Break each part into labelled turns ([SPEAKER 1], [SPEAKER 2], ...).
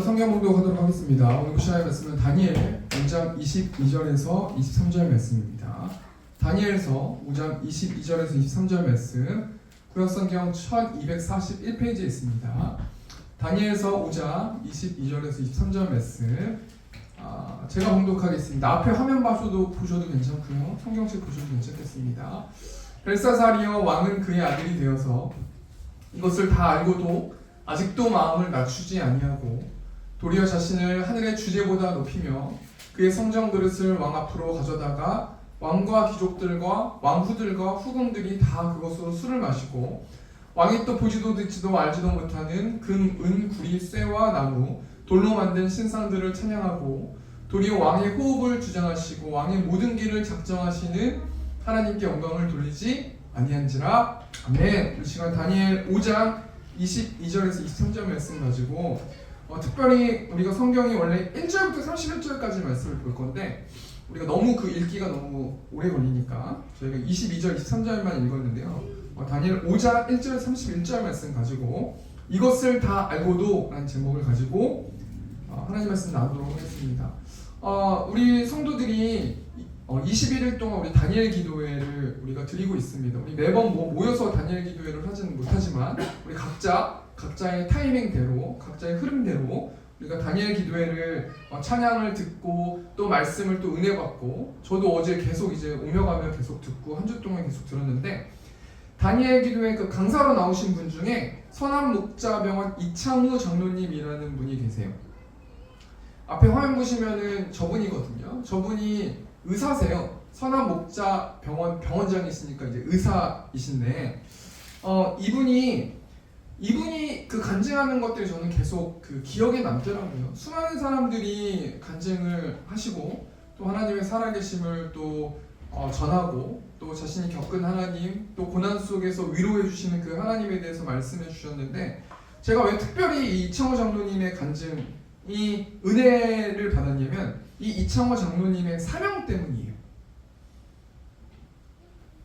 [SPEAKER 1] 성경 봉독하도록 하겠습니다. 오늘 보셔야 말씀은 다니엘 5장 22절에서 23절 말씀입니다. 다니엘서 5장 22절에서 23절 말씀, 구약성경 1241페이지에 있습니다. 다니엘서 5장 22절에서 23절 말씀, 제가 봉독하겠습니다. 앞에 화면 보셔도 괜찮고요, 성경책 보셔도 괜찮겠습니다. 벨사살이여 왕은 그의 아들이 되어서 이것을 다 알고도 아직도 마음을 낮추지 아니하고 도리어 자신을 하늘의 주제보다 높이며 그의 성전 그릇을 왕 앞으로 가져다가 왕과 귀족들과 왕후들과 후궁들이 다 그것으로 술을 마시고 왕이 또 보지도 듣지도 알지도 못하는 금, 은, 구리, 쇠와 나무, 돌로 만든 신상들을 찬양하고 도리어 왕의 호흡을 주장하시고 왕의 모든 길을 작정하시는 하나님께 영광을 돌리지 아니한지라. 아멘. 이 시간 다니엘 5장 22절에서 23절 말씀 가지고 특별히 우리가 성경이 원래 1절부터 31절까지 말씀을 볼 건데 우리가 너무 그 읽기가 너무 오래 걸리니까 저희가 22절, 23절만 읽었는데요. 다니엘 5장 1절, 31절 말씀 가지고 이것을 다 알고도 라는 제목을 가지고 하나님 말씀 나누도록 하겠습니다. 우리 성도들이 21일 동안 우리 다니엘 기도회를 우리가 드리고 있습니다. 우리 매번 모여서 다니엘 기도회를 하지는 못하지만 우리 각자의 타이밍대로, 각자의 흐름대로 우리가 다니엘 기도회를 찬양을 듣고 또 말씀을 또 은혜 받고, 저도 어제 계속 이제 오며 가며 계속 듣고 한 주 동안 계속 들었는데, 다니엘 기도회 그 강사로 나오신 분 중에 선한목자병원 이창우 장로님이라는 분이 계세요. 앞에 화면 보시면은 저분이거든요. 저분이 의사세요. 선한목자병원 병원장이시니까 이제 의사이신데, 이분이 그 간증하는 것들이 저는 계속 그 기억에 남더라고요. 수많은 사람들이 간증을 하시고 또 하나님의 살아계심을 또 전하고 또 자신이 겪은 하나님, 또 고난 속에서 위로해 주시는 그 하나님에 대해서 말씀해 주셨는데, 제가 왜 특별히 이 이창호 장로님의 간증이 은혜를 받았냐면 이 이창호 장로님의 사명 때문이에요.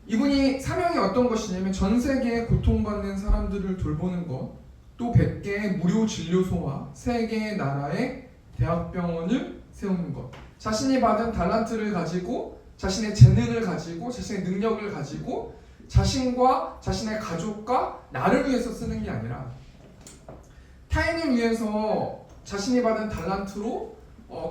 [SPEAKER 1] 이분이 사명이 어떤 것이냐면 전 세계에 고통받는 사람들을 돌보는 것, 또 100개의 무료 진료소와 3개의 나라의 대학병원을 세우는 것, 자신이 받은 달란트를 가지고, 자신의 재능을 가지고, 자신의 능력을 가지고 자신과 자신의 가족과 나를 위해서 쓰는 게 아니라 타인을 위해서 자신이 받은 달란트로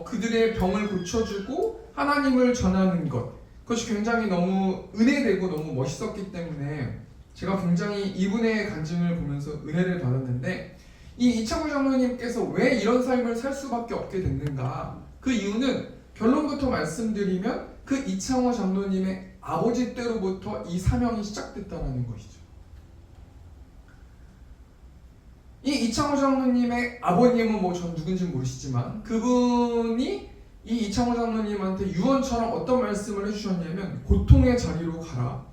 [SPEAKER 1] 그들의 병을 고쳐주고 하나님을 전하는 것, 그것이 굉장히 너무 은혜되고 너무 멋있었기 때문에 제가 굉장히 이분의 간증을 보면서 은혜를 받았는데, 이 이창호 장로님께서 왜 이런 삶을 살 수밖에 없게 됐는가, 그 이유는 결론부터 말씀드리면 그 이창호 장로님의 아버지 때로부터 이 사명이 시작됐다는 것이죠. 이 이창호 장로님의 아버님은 전 누군지 모르시지만 그분이 이 이창호 장로님한테 유언처럼 어떤 말씀을 해주셨냐면, 고통의 자리로 가라.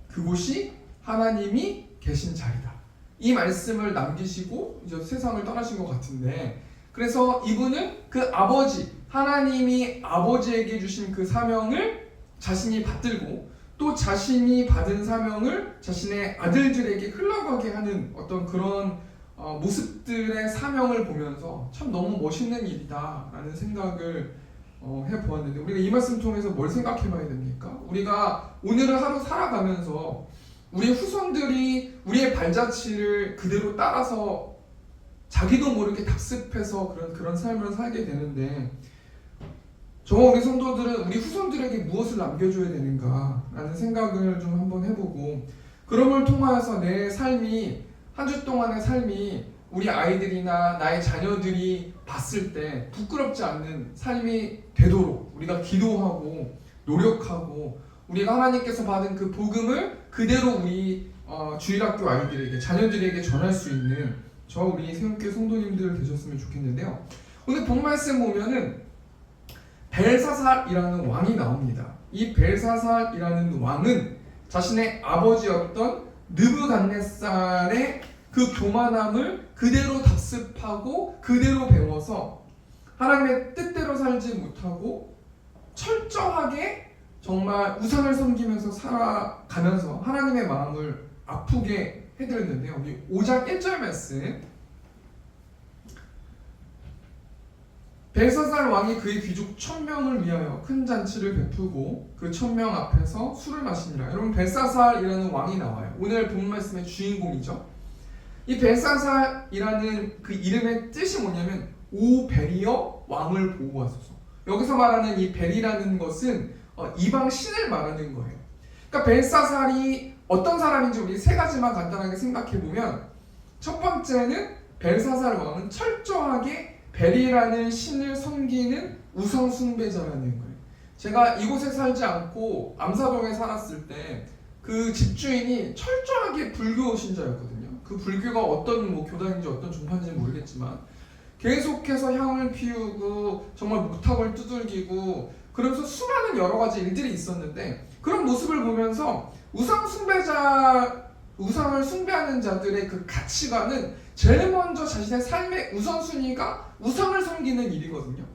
[SPEAKER 1] 그곳이 하나님이 계신 자리다. 이 말씀을 남기시고 이제 세상을 떠나신 것 같은데, 그래서 이분은 그 아버지, 하나님이 아버지에게 주신 그 사명을 자신이 받들고 또 자신이 받은 사명을 자신의 아들들에게 흘러가게 하는 어떤 그런 모습들의 사명을 보면서 참 너무 멋있는 일이다 라는 생각을 해보았는데, 우리가 이 말씀 통해서 뭘 생각해 봐야 됩니까? 우리가 오늘을 하루 살아가면서 우리 후손들이 우리의 발자취를 그대로 따라서 자기도 모르게 답습해서 그런 삶을 살게 되는데, 저와 우리 성도들은 우리 후손들에게 무엇을 남겨줘야 되는가 라는 생각을 좀 한번 해보고, 그럼을 통하여서 내 삶이, 한 주 동안의 삶이 우리 아이들이나 나의 자녀들이 봤을 때 부끄럽지 않는 삶이 되도록 우리가 기도하고 노력하고, 우리가 하나님께서 받은 그 복음을 그대로 우리 주일학교 아이들에게, 자녀들에게 전할 수 있는 저와 우리 세움교회 성도님들 되셨으면 좋겠는데요. 오늘 본 말씀 보면은 벨사살이라는 왕이 나옵니다. 이 벨사살이라는 왕은 자신의 아버지였던 느부갓네살의 그 교만함을 그대로 답습하고 그대로 배워서 하나님의 뜻대로 살지 못하고 철저하게 정말 우상을 섬기면서 살아가면서 하나님의 마음을 아프게 해드렸는데요. 우리 5장 1절 말씀, 벨사살 왕이 그의 귀족 1000명을 위하여 큰 잔치를 베푸고 그 1000명 앞에서 술을 마시니라. 여러분, 벨사살이라는 왕이 나와요. 오늘 본 말씀의 주인공이죠. 이 벨사살이라는 그 이름의 뜻이 뭐냐면 오베리어 왕을 보호하소서. 여기서 말하는 이 벨이라는 것은 이방 신을 말하는 거예요. 그러니까 벨사살이 어떤 사람인지 우리 세 가지만 간단하게 생각해 보면, 첫 번째는 벨사살 왕은 철저하게 벨이라는 신을 섬기는 우상 숭배자라는 거예요. 제가 이곳에 살지 않고 암사동에 살았을 때 그 집주인이 철저하게 불교 신자였거든요. 그 불교가 어떤 교단인지 어떤 종파인지 모르겠지만 계속해서 향을 피우고 정말 목탁을 두들기고 그러면서 수많은 여러 가지 일들이 있었는데, 그런 모습을 보면서 우상을 숭배하는 자들의 그 가치관은 제일 먼저 자신의 삶의 우선순위가 우상을 섬기는 일이거든요.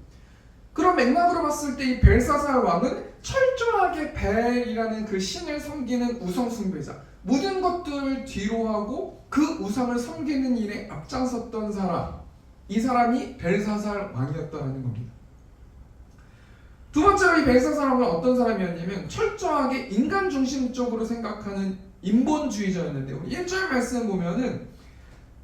[SPEAKER 1] 그런 맥락으로 봤을 때 이 벨사살 왕은 철저하게 벨이라는 그 신을 섬기는 우상 숭배자, 모든 것들을 뒤로 하고 그 우상을 섬기는 일에 앞장섰던 사람, 이 사람이 벨사살 왕이었다는 겁니다. 두 번째로 이 벨사살 왕은 어떤 사람이었냐면 철저하게 인간 중심적으로 생각하는 인본주의자였는데요. 1절 말씀 보면은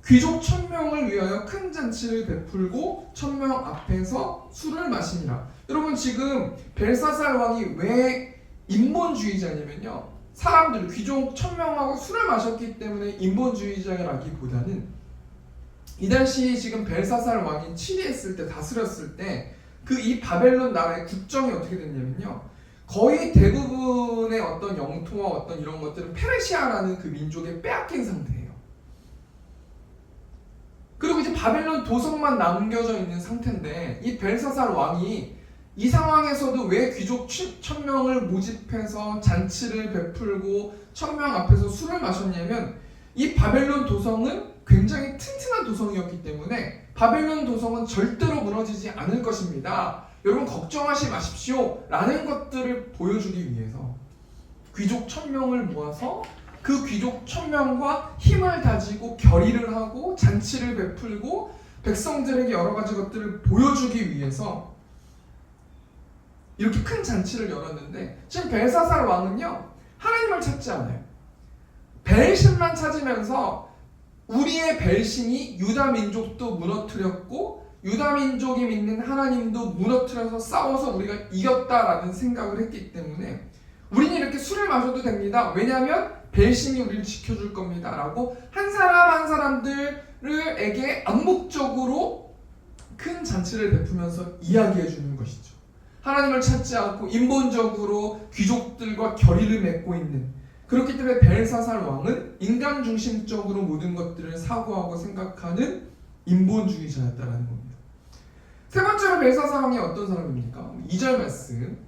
[SPEAKER 1] 귀족 1000명을 위하여 큰 잔치를 베풀고 1000명 앞에서 술을 마시니라. 여러분, 지금 벨사살 왕이 왜 인본주의자냐면요, 사람들 귀족 1000명하고 술을 마셨기 때문에 인본주의자라기보다는 이 당시 지금 벨사살 왕이 치리했을 때, 다스렸을 때 그 이 바벨론 나라의 국정이 어떻게 됐냐면요, 거의 대부분의 어떤 영토와 어떤 이런 것들은 페르시아라는 그 민족에 빼앗긴 상태예요. 그리고 이제 바벨론 도성만 남겨져 있는 상태인데, 이 벨사살 왕이 이 상황에서도 왜 귀족 1000명을 모집해서 잔치를 베풀고 1000명 앞에서 술을 마셨냐면, 이 바벨론 도성은 굉장히 튼튼한 도성이었기 때문에 바벨론 도성은 절대로 무너지지 않을 것입니다. 여러분, 걱정하지 마십시오 라는 것들을 보여주기 위해서 귀족 1000명을 모아서 그 귀족 1000명과 힘을 다지고 결의를 하고 잔치를 베풀고 백성들에게 여러 가지 것들을 보여주기 위해서 이렇게 큰 잔치를 열었는데, 지금 벨사살 왕은요, 하나님을 찾지 않아요. 벨신만 찾으면서 우리의 벨신이 유다 민족도 무너뜨렸고 유다 민족이 믿는 하나님도 무너뜨려서 싸워서 우리가 이겼다라는 생각을 했기 때문에 우리는 이렇게 술을 마셔도 됩니다. 왜냐하면 벨신이 우리를 지켜줄 겁니다 라고 한 사람 한 사람들에게 암묵적으로 큰 잔치를 베푸면서 이야기해 주는 것이죠. 하나님을 찾지 않고 인본적으로 귀족들과 결의를 맺고 있는, 그렇기 때문에 벨사살 왕은 인간 중심적으로 모든 것들을 사고하고 생각하는 인본주의자였다는 겁니다. 세 번째로 벨사살 왕이 어떤 사람입니까? 2절 말씀,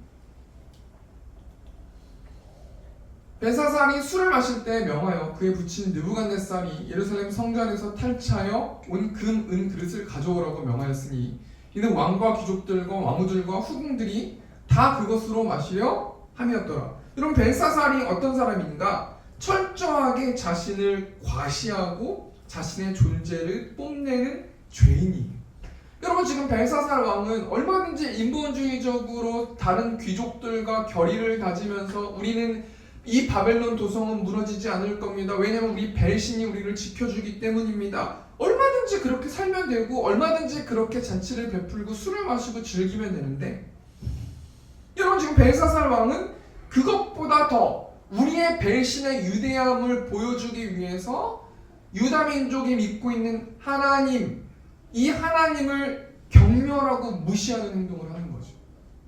[SPEAKER 1] 벨사살이 술을 마실 때 명하여 그의 부친 느부갓네살이 예루살렘 성전에서 탈취하여 온 금, 은 그릇을 가져오라고 명하였으니 이는 왕과 귀족들과 왕후들과 후궁들이 다 그것으로 마시려 함이었더라. 여러분, 벨사살이 어떤 사람인가? 철저하게 자신을 과시하고 자신의 존재를 뽐내는 죄인이에요. 여러분, 지금 벨사살 왕은 얼마든지 인본주의적으로 다른 귀족들과 결의를 다지면서 우리는 이 바벨론 도성은 무너지지 않을 겁니다. 왜냐하면 우리 벨신이 우리를 지켜주기 때문입니다. 얼마든지 그렇게 살면 되고 얼마든지 그렇게 잔치를 베풀고 술을 마시고 즐기면 되는데, 여러분, 지금 벨사살 왕은 그것보다 더 우리의 벨신의 유대함을 보여주기 위해서 유다 민족이 믿고 있는 하나님, 이 하나님을 경멸하고 무시하는 행동을 하는 거죠.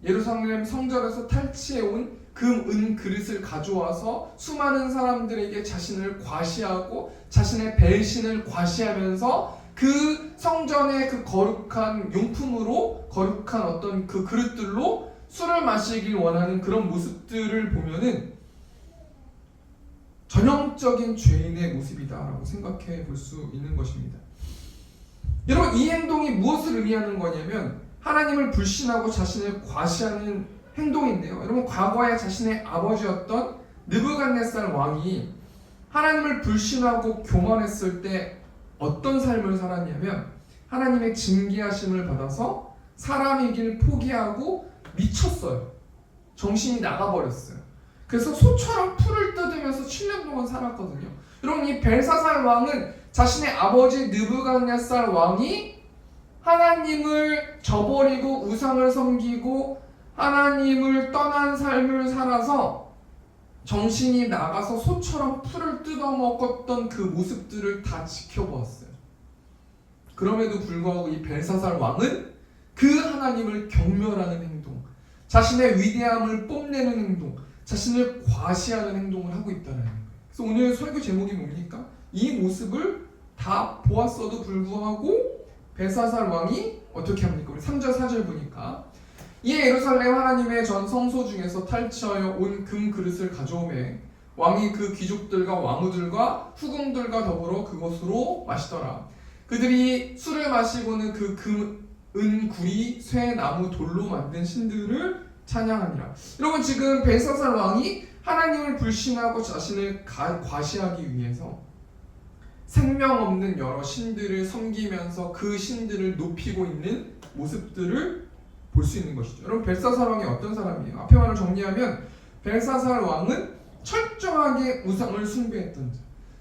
[SPEAKER 1] 예루살렘 성전에서 탈취해온 금, 은 그릇을 가져와서 수많은 사람들에게 자신을 과시하고 자신의 벨신을 과시하면서 그 성전의 그 거룩한 용품으로, 거룩한 어떤 그 그릇들로 술을 마시길 원하는 그런 모습들을 보면은 전형적인 죄인의 모습이다라고 생각해 볼 수 있는 것입니다. 여러분, 이 행동이 무엇을 의미하는 거냐면 하나님을 불신하고 자신을 과시하는 행동인데요. 여러분, 과거에 자신의 아버지였던 느부갓네살 왕이 하나님을 불신하고 교만했을 때 어떤 삶을 살았냐면 하나님의 징계하심을 받아서 사람이길 포기하고 미쳤어요. 정신이 나가버렸어요. 그래서 소처럼 풀을 뜯으면서 7년 동안 살았거든요. 여러분, 이 벨사살 왕은 자신의 아버지 느부갓네살 왕이 하나님을 저버리고 우상을 섬기고 하나님을 떠난 삶을 살아서 정신이 나가서 소처럼 풀을 뜯어먹었던 그 모습들을 다 지켜보았어요. 그럼에도 불구하고 이 벨사살 왕은 그 하나님을 경멸하는 행동, 자신의 위대함을 뽐내는 행동, 자신을 과시하는 행동을 하고 있다는 거예요. 그래서 오늘 설교 제목이 뭡니까? 이 모습을 다 보았어도 불구하고 벨사살 왕이 어떻게 합니까? 우리 3절 4절 보니까 이에 예루살렘 하나님의 전 성소 중에서 탈취하여 온 금 그릇을 가져오매 왕이 그 귀족들과 왕후들과 후궁들과 더불어 그것으로 마시더라. 그들이 술을 마시고는 그 은구리 쇠 나무 돌로 만든 신들을 찬양하니라. 여러분, 지금 벨사살 왕이 하나님을 불신하고 자신을 과시하기 위해서 생명 없는 여러 신들을 섬기면서 그 신들을 높이고 있는 모습들을 볼 수 있는 것이죠. 여러분, 벨사살 왕이 어떤 사람이에요? 앞에 말을 정리하면 벨사살 왕은 철저하게 우상을 숭배했던 자,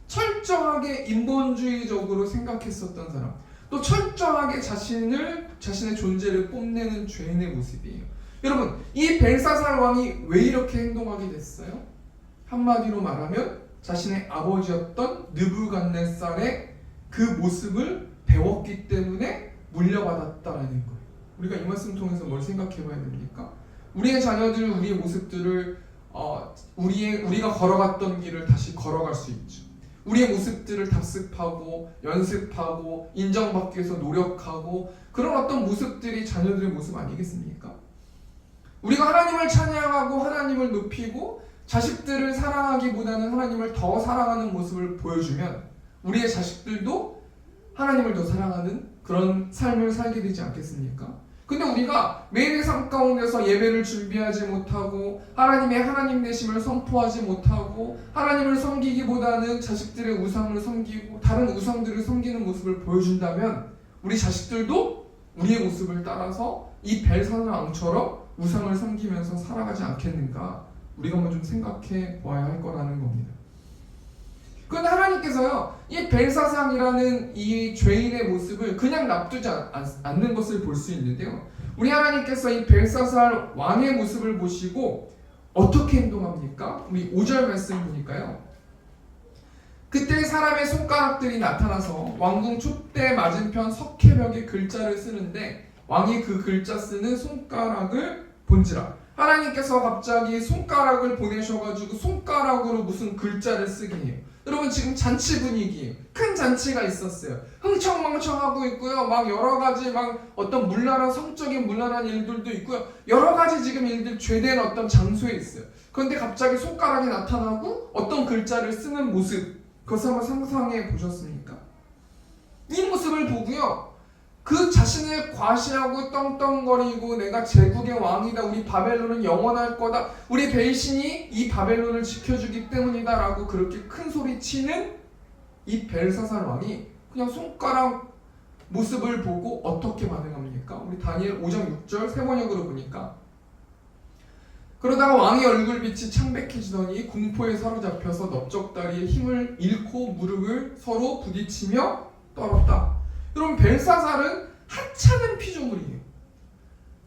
[SPEAKER 1] 철저하게 인본주의적으로 생각했었던 사람, 또 철저하게 자신의 존재를 뽐내는 죄인의 모습이에요. 여러분, 이 벨사살 왕이 왜 이렇게 행동하게 됐어요? 한마디로 말하면 자신의 아버지였던 느부갓네살의 그 모습을 배웠기 때문에 물려받았다라는 거예요. 우리가 이 말씀 통해서 뭘 생각해 봐야 됩니까? 우리의 자녀들, 우리의 모습들을 우리가 걸어갔던 길을 다시 걸어갈 수 있죠. 우리의 모습들을 답습하고 연습하고 인정받기 위해서 노력하고 그런 어떤 모습들이 자녀들의 모습 아니겠습니까? 우리가 하나님을 찬양하고 하나님을 높이고 자식들을 사랑하기보다는 하나님을 더 사랑하는 모습을 보여주면 우리의 자식들도 하나님을 더 사랑하는 그런 삶을 살게 되지 않겠습니까? 근데 우리가 매일의 삶 가운데서 예배를 준비하지 못하고 하나님의 하나님 되심을 선포하지 못하고 하나님을 섬기기보다는 자식들의 우상을 섬기고 다른 우상들을 섬기는 모습을 보여준다면 우리 자식들도 우리의 모습을 따라서 이 벨사살 왕처럼 우상을 섬기면서 살아가지 않겠는가? 우리가 한번 좀 생각해 보아야 할 거라는 겁니다. 그런데 하나님께서요, 이 벨사살이라는 이 죄인의 모습을 그냥 놔두지 않는 것을 볼 수 있는데요. 우리 하나님께서 이 벨사살 왕의 모습을 보시고 어떻게 행동합니까? 우리 5절 말씀 보니까요. 그때 사람의 손가락들이 나타나서 왕궁 촛대 맞은편 석회벽에 글자를 쓰는데 왕이 그 글자 쓰는 손가락을 본지라. 하나님께서 갑자기 손가락을 보내셔가지고 손가락으로 무슨 글자를 쓰게 해요. 여러분, 지금 잔치 분위기예요. 큰 잔치가 있었어요. 흥청망청하고 있고요. 막 여러 가지 막 어떤 문란한 성적인 문란한 일들도 있고요. 여러 가지 지금 일들 죄된 어떤 장소에 있어요. 그런데 갑자기 손가락이 나타나고 어떤 글자를 쓰는 모습, 그것을 한번 상상해 보셨습니까? 이 모습을 보고요. 그 자신을 과시하고 떵떵거리고 내가 제국의 왕이다, 우리 바벨론은 영원할 거다, 우리 벨신이 이 바벨론을 지켜주기 때문이다 라고 그렇게 큰 소리 치는 이 벨사살 왕이 그냥 손가락 모습을 보고 어떻게 반응합니까? 우리 다니엘 5장 6절 세번역으로 보니까 그러다가 왕의 얼굴빛이 창백해지더니 공포에 사로잡혀서 넓적다리에 힘을 잃고 무릎을 서로 부딪히며 떨었다. 여러분, 벨사살은 하찮은 피조물이에요.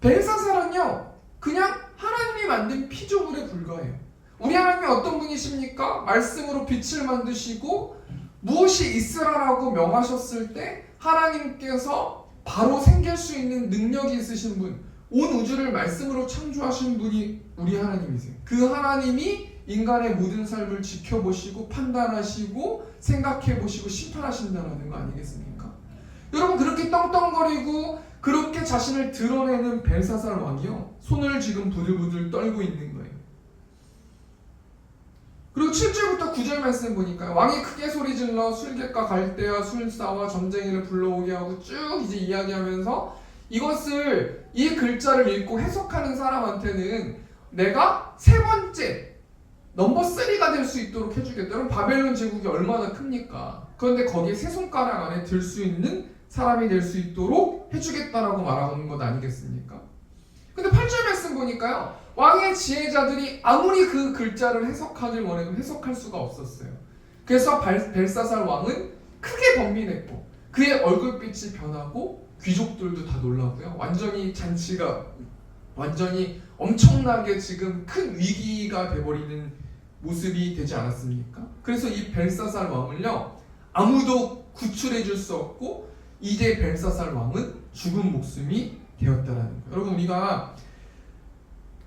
[SPEAKER 1] 벨사살은요, 그냥 하나님이 만든 피조물에 불과해요. 우리 하나님이 어떤 분이십니까? 말씀으로 빛을 만드시고 무엇이 있으라라고 명하셨을 때 하나님께서 바로 생길 수 있는 능력이 있으신 분, 온 우주를 말씀으로 창조하신 분이 우리 하나님이세요. 그 하나님이 인간의 모든 삶을 지켜보시고 판단하시고 생각해보시고 심판하신다는 거 아니겠습니까? 여러분, 그렇게 떵떵거리고 그렇게 자신을 드러내는 벨사살 왕이요, 손을 지금 부들부들 떨고 있는 거예요. 그리고 7절부터 9절 말씀 보니까 왕이 크게 소리질러 술객과 갈대와 술사와 점쟁이를 불러오게 하고 쭉 이제 이야기하면서 이것을 이 글자를 읽고 해석하는 사람한테는 내가 세 번째 넘버 3가 될 수 있도록 해주겠다. 여러분 바벨론 제국이 얼마나 큽니까? 그런데 거기에 세 손가락 안에 들 수 있는 사람이 될 수 있도록 해주겠다라고 말하는 것 아니겠습니까? 근데 8절 말씀 보니까요, 왕의 지혜자들이 아무리 그 글자를 해석하길 원해도 해석할 수가 없었어요. 그래서 벨사살 왕은 크게 번민했고 그의 얼굴빛이 변하고 귀족들도 다 놀라고요. 완전히 잔치가 완전히 엄청나게 지금 큰 위기가 돼버리는 모습이 되지 않았습니까? 그래서 이 벨사살 왕을요, 아무도 구출해 줄 수 없고 이제 벨사살 왕은 죽은 목숨이 되었다라는 거예요. 여러분, 우리가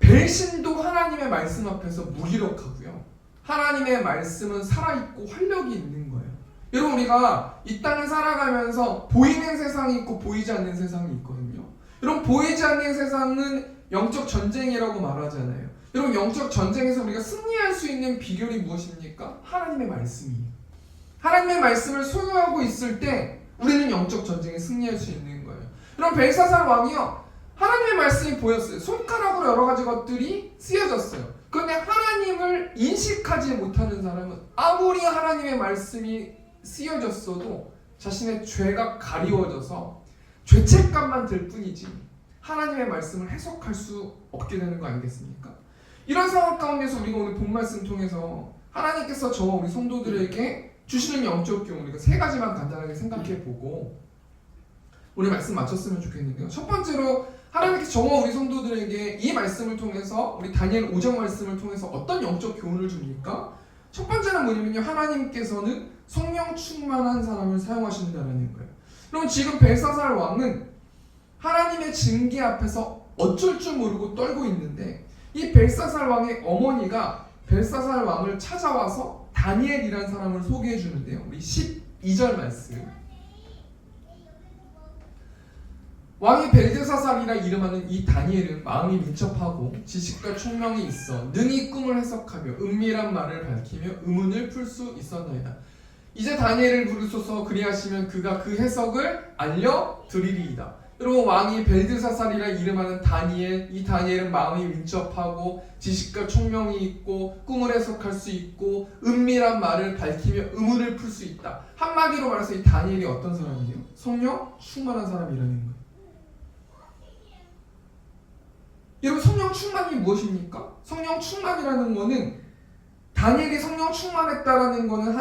[SPEAKER 1] 벨신도 하나님의 말씀 앞에서 무기력하고요, 하나님의 말씀은 살아있고 활력이 있는 거예요. 여러분, 우리가 이 땅을 살아가면서 보이는 세상이 있고 보이지 않는 세상이 있거든요. 여러분, 보이지 않는 세상은 영적 전쟁이라고 말하잖아요. 여러분, 영적 전쟁에서 우리가 승리할 수 있는 비결이 무엇입니까? 하나님의 말씀이에요. 하나님의 말씀을 소유하고 있을 때 우리는 영적 전쟁에 승리할 수 있는 거예요. 여러분, 벨사살 왕이요, 하나님의 말씀이 보였어요. 손가락으로 여러 가지 것들이 쓰여졌어요. 그런데 하나님을 인식하지 못하는 사람은 아무리 하나님의 말씀이 쓰여졌어도 자신의 죄가 가리워져서 죄책감만 들 뿐이지 하나님의 말씀을 해석할 수 없게 되는 거 아니겠습니까? 이런 상황 가운데서 우리가 오늘 본 말씀 통해서 하나님께서 저와 우리 성도들에게 주시는 영적 교훈, 우리가 세 가지만 간단하게 생각해보고 오늘 말씀 마쳤으면 좋겠는데요. 첫 번째로 하나님께서 저와 우리 성도들에게 이 말씀을 통해서, 우리 다니엘 5장 말씀을 통해서 어떤 영적 교훈을 줍니까? 첫 번째는 뭐냐면요, 하나님께서는 성령 충만한 사람을 사용하신다는 거예요. 그럼 지금 벨사살 왕은 하나님의 징계 앞에서 어쩔 줄 모르고 떨고 있는데, 이 벨사살 왕의 어머니가 벨사살 왕을 찾아와서 다니엘이라는 사람을 소개해 주는데요. 우리 12절 말씀. 왕이 벨드사살이라 이름하는 이 다니엘은 마음이 민첩하고 지식과 총명이 있어 능히 꿈을 해석하며 은밀한 말을 밝히며 의문을 풀 수 있었나이다. 이제 다니엘을 부르소서, 그리하시면 그가 그 해석을 알려드리리이다. 여러분, 왕이 벨드사살이라 이름하는 다니엘, 이 다니엘은 마음이 민첩하고 지식과 총명이 있고 꿈을 해석할 수 있고 은밀한 말을 밝히며 의문을 풀 수 있다. 한마디로 말해서 이 다니엘이 어떤 사람이에요? 성령 충만한 사람이라는 거예요. 여러분, 성령 충만이 무엇입니까? 성령 충만이라는 것은, 다니엘이 성령 충만했다라는 것은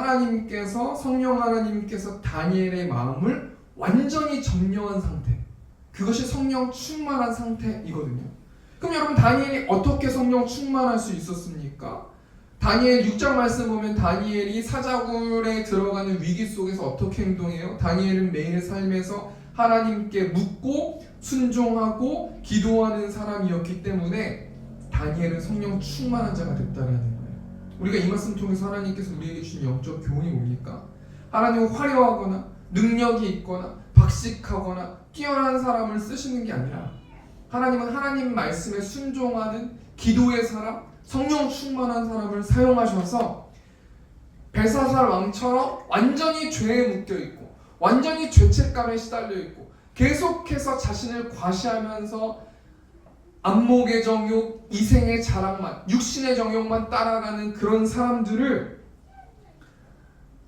[SPEAKER 1] 성령 하나님께서 다니엘의 마음을 완전히 점령한 상태, 그것이 성령 충만한 상태이거든요. 그럼 여러분, 다니엘이 어떻게 성령 충만할 수 있었습니까? 다니엘 6장 말씀 보면 다니엘이 사자굴에 들어가는 위기 속에서 어떻게 행동해요? 다니엘은 매일의 삶에서 하나님께 묻고 순종하고 기도하는 사람이었기 때문에 다니엘은 성령 충만한 자가 됐다는 거예요. 우리가 이 말씀 통해서 하나님께서 우리에게 주신 영적 교훈이 뭡니까? 하나님은 화려하거나 능력이 있거나 박식하거나 뛰어난 사람을 쓰시는 게 아니라 하나님은 하나님 말씀에 순종하는 기도의 사람, 성령 충만한 사람을 사용하셔서 벨사살 왕처럼 완전히 죄에 묶여있고 완전히 죄책감에 시달려 있고 계속해서 자신을 과시하면서 안목의 정욕, 이생의 자랑만, 육신의 정욕만 따라가는 그런 사람들을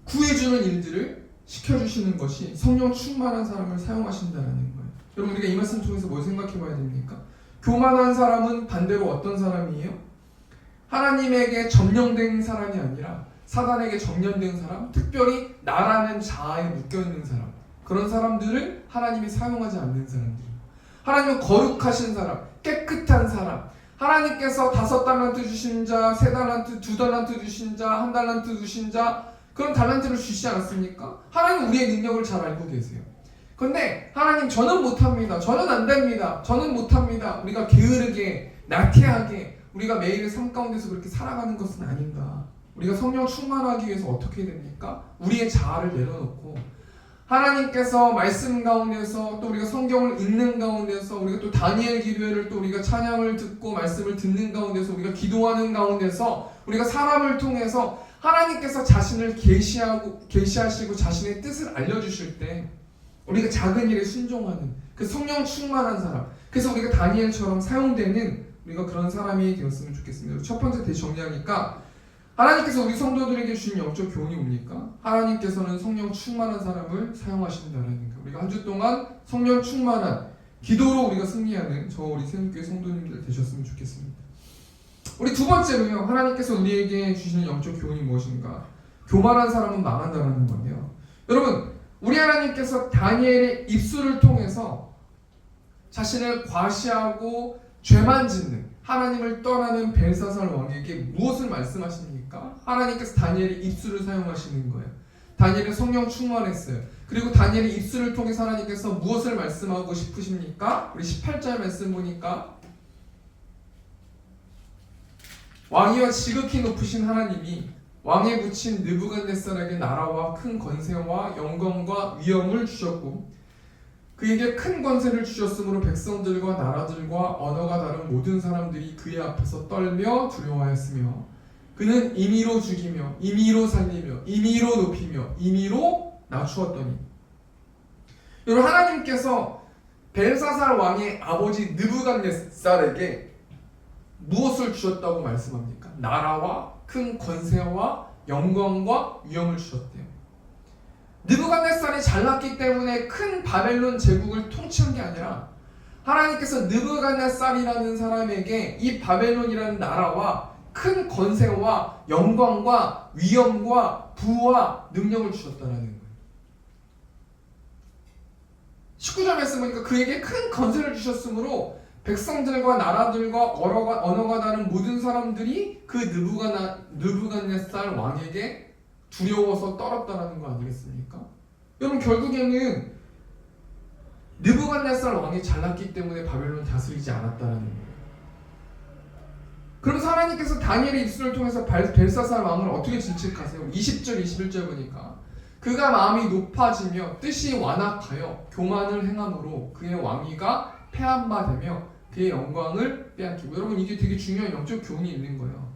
[SPEAKER 1] 구해주는 일들을 시켜주시는 것이 성령 충만한 사람을 사용하신다는 거예요. 여러분, 우리가 이 말씀 통해서 뭘 생각해 봐야 됩니까? 교만한 사람은 반대로 어떤 사람이에요? 하나님에게 점령된 사람이 아니라 사단에게 점령된 사람, 특별히 나라는 자아에 묶여있는 사람, 그런 사람들을 하나님이 사용하지 않는 사람들이에요. 하나님은 거룩하신 사람, 깨끗한 사람, 하나님께서 5달란트 주신 자, 3달란트, 2달란트 주신 자, 1달란트 주신 자, 그런 달란트를 주시지 않았습니까? 하나님 우리의 능력을 잘 알고 계세요. 그런데 하나님, 저는 못합니다, 저는 안됩니다, 저는 못합니다, 우리가 게으르게 나태하게 우리가 매일의 삶 가운데서 그렇게 살아가는 것은 아닌가. 우리가 성령 충만하기 위해서 어떻게 됩니까? 우리의 자아를 내려놓고 하나님께서 말씀 가운데서, 또 우리가 성경을 읽는 가운데서, 우리가 또 다니엘 기도회를 또 우리가 찬양을 듣고 말씀을 듣는 가운데서, 우리가 기도하는 가운데서, 우리가 사람을 통해서 하나님께서 자신을 계시하시고 자신의 뜻을 알려주실 때 우리가 작은 일에 순종하는 그 성령 충만한 사람. 그래서 우리가 다니엘처럼 사용되는 우리가 그런 사람이 되었으면 좋겠습니다. 첫 번째 대정리하니까 하나님께서 우리 성도들에게 주신 영적 교훈이 뭡니까? 하나님께서는 성령 충만한 사람을 사용하신다는 거예요. 우리가 한 주 동안 성령 충만한 기도로 우리가 승리하는 저 우리 새롭게 성도님들 되셨으면 좋겠습니다. 우리 두 번째로요. 하나님께서 우리에게 주시는 영적 교훈이 무엇인가? 교만한 사람은 망한다는 건데요. 여러분, 우리 하나님께서 다니엘의 입술을 통해서 자신을 과시하고 죄만 짓는 하나님을 떠나는 벨사살 왕에게 무엇을 말씀하십니까? 하나님께서 다니엘의 입술을 사용하시는 거예요. 다니엘은 성령 충만했어요. 그리고 다니엘의 입술을 통해서 하나님께서 무엇을 말씀하고 싶으십니까? 우리 18절 말씀 보니까 왕이여 지극히 높으신 하나님이 왕에 붙인 느부갓네살에게 나라와 큰 권세와 영광과 위엄을 주셨고 그에게 큰 권세를 주셨으므로 백성들과 나라들과 언어가 다른 모든 사람들이 그의 앞에서 떨며 두려워하였으며 그는 임의로 죽이며 임의로 살리며 임의로 높이며 임의로 낮추었더니 여러분 하나님께서 벨사살 왕의 아버지 느부갓네살에게 무엇을 주셨다고 말씀합니까? 나라와 큰 권세와 영광과 위엄을 주셨대요. 느부갓네살이 잘났기 때문에 큰 바벨론 제국을 통치한 게 아니라 하나님께서 느부갓네살이라는 사람에게 이 바벨론이라는 나라와 큰 권세와 영광과 위엄과 부와 능력을 주셨다는 거예요. 19절 말씀 보니까 그에게 큰 권세를 주셨으므로 백성들과 나라들과 언어가 다른 모든 사람들이 그 느부갓네살 왕에게 두려워서 떨었다라는 거 아니겠습니까? 여러분 결국에는 느부갓네살 왕이 잘났기 때문에 바벨론 다스리지 않았다라는 거예요. 그러면서 하나님께서 다니엘의 입술을 통해서 벨사살 왕을 어떻게 질책하세요? 20절 21절 보니까 그가 마음이 높아지며 뜻이 완악하여 교만을 행함으로 그의 왕위가 폐한바되며 그의 영광을 빼앗기고 여러분 이게 되게 중요한 영적 교훈이 있는 거예요.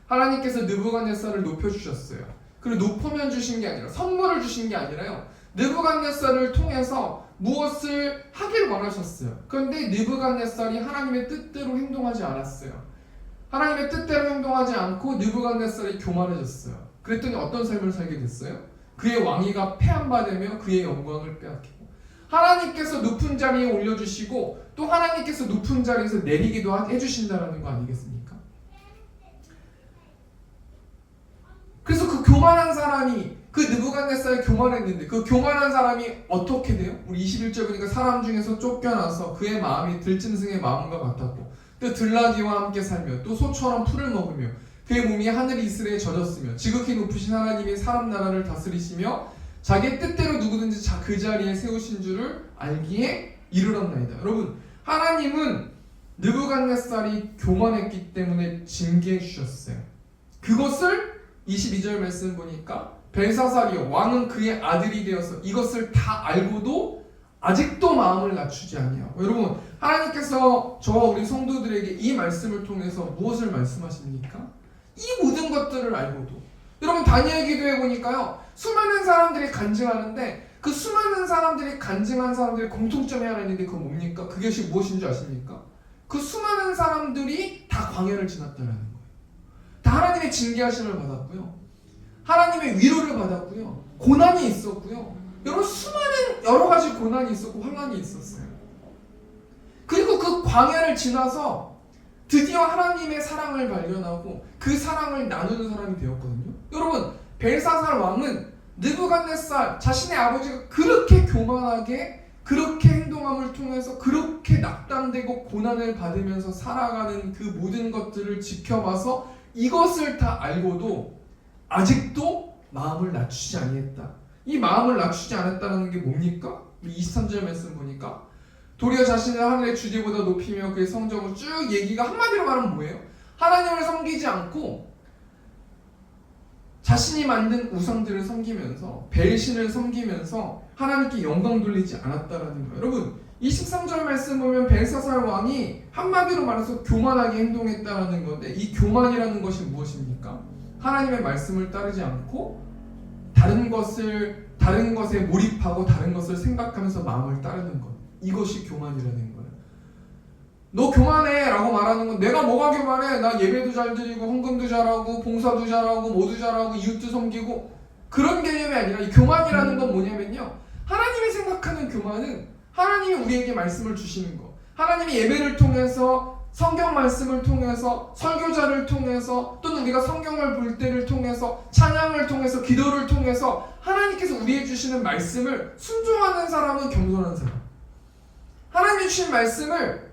[SPEAKER 1] 하나님께서 느부갓네살을 높여주셨어요. 그리고 높으면 주신 게 아니라 선물을 주신 게 아니라요. 느부갓네살을 통해서 무엇을 하길 원하셨어요. 그런데 느부갓네살이 하나님의 뜻대로 행동하지 않았어요. 하나님의 뜻대로 행동하지 않고 느부갓네살이 교만해졌어요. 그랬더니 어떤 삶을 살게 됐어요? 그의 왕위가 폐한바되며 그의 영광을 빼앗기고 하나님께서 높은 자리에 올려주시고 또 하나님께서 높은 자리에서 내리기도 해주신다는 거 아니겠습니까? 그래서 그 교만한 사람이 그 느부갓네살이 교만했는데 그 교만한 사람이 어떻게 돼요? 우리 21절 보니까 사람 중에서 쫓겨나서 그의 마음이 들짐승의 마음과 같았고 또 들나귀와 함께 살며 또 소처럼 풀을 먹으며 그의 몸이 하늘 이슬에 젖었으며 지극히 높으신 하나님이 사람 나라를 다스리시며 자기의 뜻대로 누구든지 그 자리에 세우신 줄을 알기에 이르렀나이다. 여러분 하나님은 느부갓네살이 교만했기 때문에 징계해 주셨어요. 그것을 22절 말씀 보니까 벨사살이요 왕은 그의 아들이 되어서 이것을 다 알고도 아직도 마음을 낮추지 아니하고 여러분 하나님께서 저와 우리 성도들에게 이 말씀을 통해서 무엇을 말씀하십니까? 이 모든 것들을 알고도 여러분 다니엘 기도해 보니까요 수많은 사람들이 간증하는데 그 수많은 사람들이 간증한 사람들의 공통점이 하나 있는데 그건 뭡니까? 그것이 무엇인 줄 아십니까? 그 수많은 사람들이 다 광야를 지났다는 거예요. 다 하나님의 징계하심을 받았고요. 하나님의 위로를 받았고요. 고난이 있었고요. 여러분 수많은 여러 가지 고난이 있었고 환난이 있었어요. 그리고 그 광야를 지나서 드디어 하나님의 사랑을 발견하고 그 사랑을 나누는 사람이 되었거든요. 여러분 벨사살 왕은 느부갓네살 자신의 아버지가 그렇게 교만하게 그렇게 행동함을 통해서 그렇게 낙담되고 고난을 받으면서 살아가는 그 모든 것들을 지켜봐서 이것을 다 알고도 아직도 마음을 낮추지 아니했다. 이 마음을 낮추지 않았다는 게 뭡니까? 23절 말씀 보니까 도리어 자신을 하늘의 주디보다 높이며 그의 성적을 쭉 얘기가 한마디로 말하면 뭐예요? 하나님을 섬기지 않고 자신이 만든 우상들을 섬기면서 벨신을 섬기면서 하나님께 영광 돌리지 않았다라는 거예요. 여러분 23절 말씀 보면 벨사살 왕이 한마디로 말해서 교만하게 행동했다라는 건데 이 교만이라는 것이 무엇입니까? 하나님의 말씀을 따르지 않고 다른 것에 몰입하고 다른 것을 생각하면서 마음을 따르는 것. 이것이 교만이라는 거예요. 너 교만해 라고 말하는 건 내가 뭐가 교만해? 나 예배도 잘 드리고 헌금도 잘하고 봉사도 잘하고 뭐도 잘하고 이웃도 섬기고 그런 개념이 아니라 이 교만이라는 건 뭐냐면요, 하나님이 생각하는 교만은 하나님이 우리에게 말씀을 주시는 거, 하나님이 예배를 통해서 성경 말씀을 통해서 설교자를 통해서 또는 우리가 성경을 볼 때를 통해서 찬양을 통해서 기도를 통해서 하나님께서 우리에게 주시는 말씀을 순종하는 사람은 겸손한 사람, 하나님이 주신 말씀을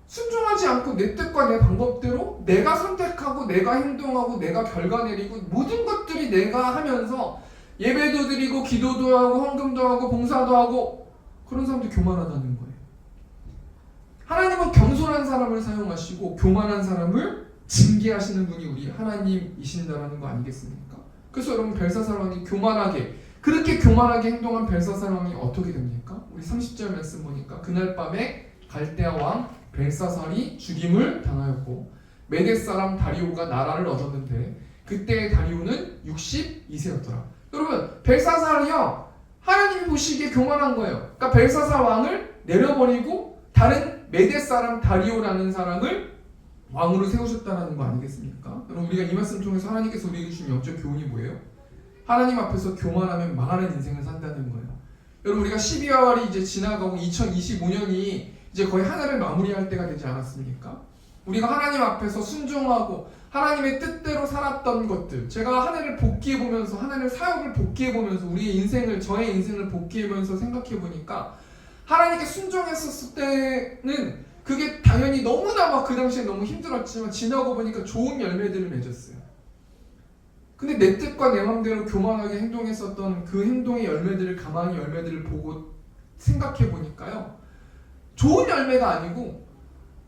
[SPEAKER 1] 순종하지 않고 내 뜻과 내 방법대로 내가 선택하고 내가 행동하고 내가 결과 내리고 모든 것들이 내가 하면서 예배도 드리고 기도도 하고 헌금도 하고 봉사도 하고 그런 사람들이 교만하다는 거예요. 하나님은 겸손한 사람을 사용하시고 교만한 사람을 징계하시는 분이 우리 하나님이신다라는 거 아니겠습니까? 그래서 여러분 벨사살 왕이 그렇게 교만하게 행동한 벨사살 왕이 어떻게 됩니까? 우리 30절 말씀 보니까 그날 밤에 갈대아 왕 벨사살이 죽임을 당하였고 메대 사람 다리오가 나라를 얻었는데 그때의 다리오는 62세였더라. 여러분 벨사살이요, 하나님이 보시기에 교만한 거예요. 그러니까 벨사살 왕을 내려버리고 다른 메대 사람 다리오라는 사람을 왕으로 세우셨다는 거 아니겠습니까? 여러분 우리가 이 말씀 통해서 하나님께서 우리에게 주신 영적 교훈이 뭐예요? 하나님 앞에서 교만하면 망하는 인생을 산다는 거예요. 여러분 우리가 12월이 이제 지나가고 2025년이 이제 거의 한 해를 마무리할 때가 되지 않았습니까? 우리가 하나님 앞에서 순종하고 하나님의 뜻대로 살았던 것들, 제가 한 해를 복귀해보면서 하나님의 사역을 복귀해보면서 우리의 인생을, 저의 인생을 복귀해보면서 생각해보니까 하나님께 순종했었을 때는 그게 당연히 너무나 막 그 당시에 너무 힘들었지만 지나고 보니까 좋은 열매들을 맺었어요. 근데 내 뜻과 내 마음대로 교만하게 행동했었던 그 행동의 열매들을 가만히 열매들을 보고 생각해 보니까요, 좋은 열매가 아니고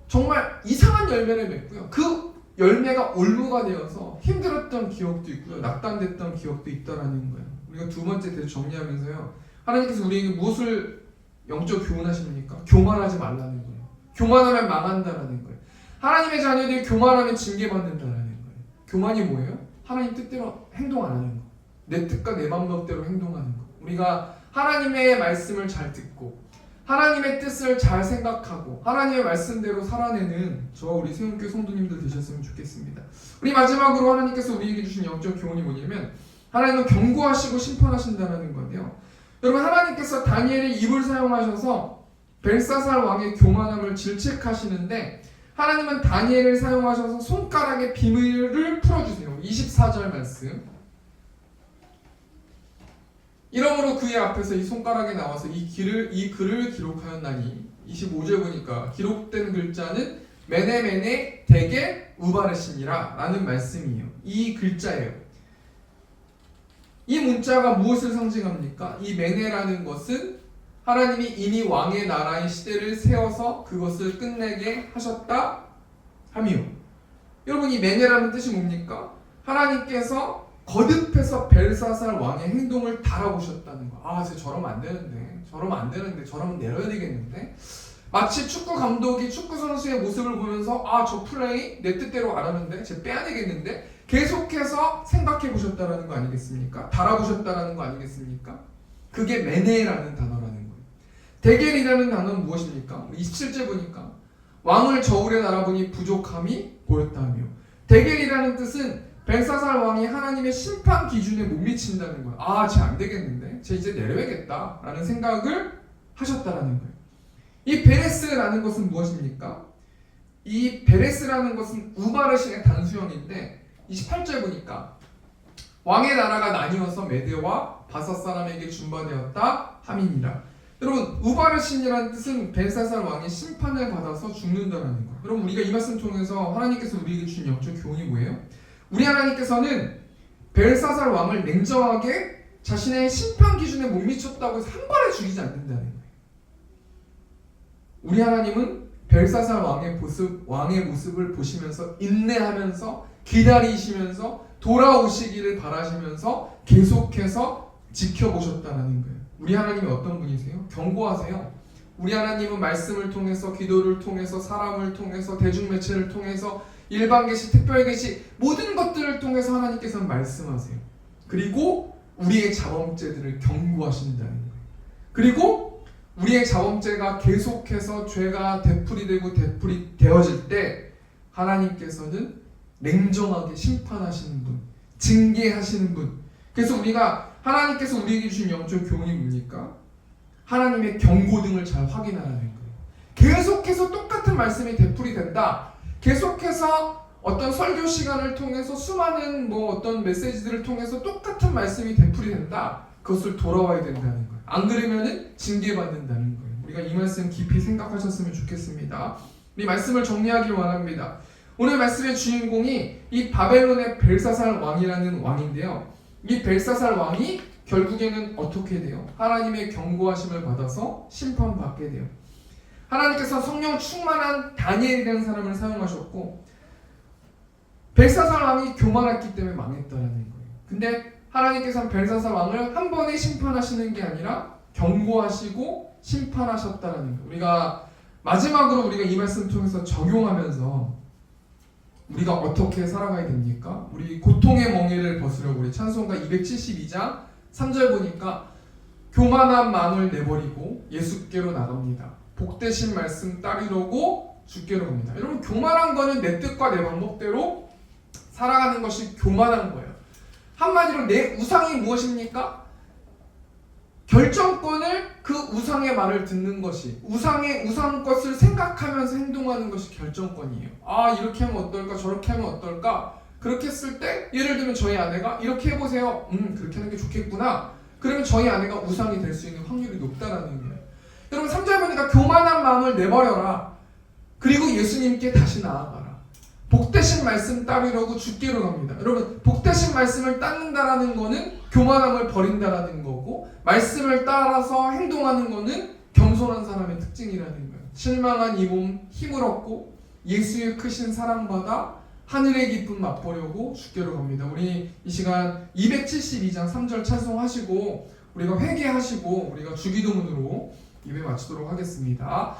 [SPEAKER 1] 정말 이상한 열매를 맺고요, 그 열매가 올무가 되어서 힘들었던 기억도 있고요, 낙담됐던 기억도 있다라는 거예요. 우리가 두 번째 대로 정리하면서요, 하나님께서 우리에게 무엇을 영적 교훈하십니까? 교만하지 말라는 거예요. 교만하면 망한다라는 거예요. 하나님의 자녀들이 교만하면 징계받는다라는 거예요. 교만이 뭐예요? 하나님 뜻대로 행동 안 하는 거, 내 뜻과 내 방법대로 행동하는 거. 우리가 하나님의 말씀을 잘 듣고 하나님의 뜻을 잘 생각하고 하나님의 말씀대로 살아내는 저와 우리 세운교회 성도님들 되셨으면 좋겠습니다. 우리 마지막으로 하나님께서 우리에게 주신 영적 교훈이 뭐냐면 하나님은 경고하시고 심판하신다는 건데요. 여러분 하나님께서 다니엘의 입을 사용하셔서 벨사살 왕의 교만함을 질책하시는데 하나님은 다니엘을 사용하셔서 손가락의 비밀을 풀어주세요. 24절 말씀. 이러므로 그의 앞에서 이 손가락에 나와서 이 글을 기록하였나니 25절 보니까 기록된 글자는 메네메네 데겔 우바르신이라 라는 말씀이에요. 이 글자예요. 이 문자가 무엇을 상징합니까? 이 메네라는 것은 하나님이 이미 왕의 나라의 시대를 세워서 그것을 끝내게 하셨다 함이요. 여러분 이 메네라는 뜻이 뭡니까? 하나님께서 거듭해서 벨사살 왕의 행동을 달아보셨다는 거. 아, 저러면 안 되는데, 저러면 내려야 되겠는데. 마치 축구 감독이 축구 선수의 모습을 보면서 저 플레이 내 뜻대로 안 하는데, 쟤 빼야 되겠는데. 계속해서 생각해 보셨다라는 거 아니겠습니까? 달아보셨다라는 거 아니겠습니까? 그게 메네라는 단어라는 거예요. 데겔이라는 단어는 무엇입니까? 27절 보니까 왕을 저울에 달아보니 부족함이 보였다며. 데겔이라는 뜻은 벨사살 왕이 하나님의 심판 기준에 못 미친다는 거예요. 쟤 안 되겠는데, 쟤 이제 내려야겠다라는 생각을 하셨다라는 거예요. 이 베레스라는 것은 무엇입니까? 이 베레스라는 것은 우바르신의 단수형인데 28절 보니까 왕의 나라가 나뉘어서 메대와 바사 사람에게 준바되었다 함이니라. 여러분 우바르신이라는 뜻은 벨사살 왕이 심판을 받아서 죽는다라는 거예요. 여러분 우리가 이 말씀 통해서 하나님께서 우리에게 주신 영적 교훈이 뭐예요? 우리 하나님께서는 벨사살 왕을 냉정하게 자신의 심판 기준에 못 미쳤다고 해서 한 번에 죽이지 않는다는 거예요. 우리 하나님은 벨사살 왕의 모습을 보시면서 인내하면서 기다리시면서 돌아오시기를 바라시면서 계속해서 지켜보셨다는 거예요. 우리 하나님이 어떤 분이세요? 경고하세요. 우리 하나님은 말씀을 통해서, 기도를 통해서, 사람을 통해서, 대중매체를 통해서, 일반 계시, 특별 계시 모든 것들을 통해서 하나님께서는 말씀하세요. 그리고 우리의 자범죄들을 경고하신다는 거예요. 그리고 우리의 자범죄가 계속해서 죄가 되풀이되고 되풀이되어질 때 하나님께서는 냉정하게 심판하시는 분, 징계하시는 분. 그래서 우리가 하나님께서 우리에게 주신 영적 교훈이 뭡니까? 하나님의 경고등을 잘 확인하라는 거예요. 계속해서 똑같은 말씀이 되풀이된다. 계속해서 어떤 설교 시간을 통해서 수많은 어떤 메시지들을 통해서 똑같은 말씀이 되풀이된다. 그것을 돌아와야 된다는 거예요. 안 그러면은 징계받는다는 거예요. 우리가 이 말씀 깊이 생각하셨으면 좋겠습니다. 이 말씀을 정리하길 원합니다. 오늘 말씀의 주인공이 이 바벨론의 벨사살 왕이라는 왕인데요. 이 벨사살 왕이 결국에는 어떻게 돼요? 하나님의 경고하심을 받아서 심판받게 돼요. 하나님께서 성령 충만한 다니엘이라는 사람을 사용하셨고 벨사살 왕이 교만했기 때문에 망했다는 거예요. 근데 하나님께서는 벨사살 왕을 한 번에 심판하시는 게 아니라 경고하시고 심판하셨다는 거예요. 우리가 마지막으로 우리가 이 말씀을 통해서 적용하면서 우리가 어떻게 살아가야 됩니까? 우리 고통의 멍에를 벗으려고 우리 찬송가 272장 3절 보니까 교만한 마음을 내버리고 예수께로 나갑니다. 복되신 말씀 따르려고 주께로 갑니다. 여러분 교만한 거는 내 뜻과 내 방법대로 살아가는 것이 교만한 거예요. 한마디로 내 우상이 무엇입니까? 결정권을 그 우상의 말을 듣는 것이 우상 것을 생각하면서 행동하는 것이 결정권이에요. 아 이렇게 하면 어떨까 저렇게 하면 어떨까 그렇게 했을 때 예를 들면 저희 아내가 이렇게 해보세요. 그렇게 하는 게 좋겠구나. 그러면 저희 아내가 우상이 될 수 있는 확률이 높다라는 거예요. 여러분 3절 보니까 교만한 마음을 내버려라. 그리고 예수님께 다시 나아가라. 복되신 말씀 따르려고 주께로 갑니다. 여러분 복되신 말씀을 따른다라는 거는 교만함을 버린다라는 거고 말씀을 따라서 행동하는 거는 겸손한 사람의 특징이라는 거예요. 실망한 이 몸 힘을 얻고 예수의 크신 사랑받아 하늘의 기쁨 맛보려고 주께로 갑니다. 우리 이 시간 272장 3절 찬송하시고 우리가 회개하시고 우리가 주기도문으로 예배 마치도록 하겠습니다.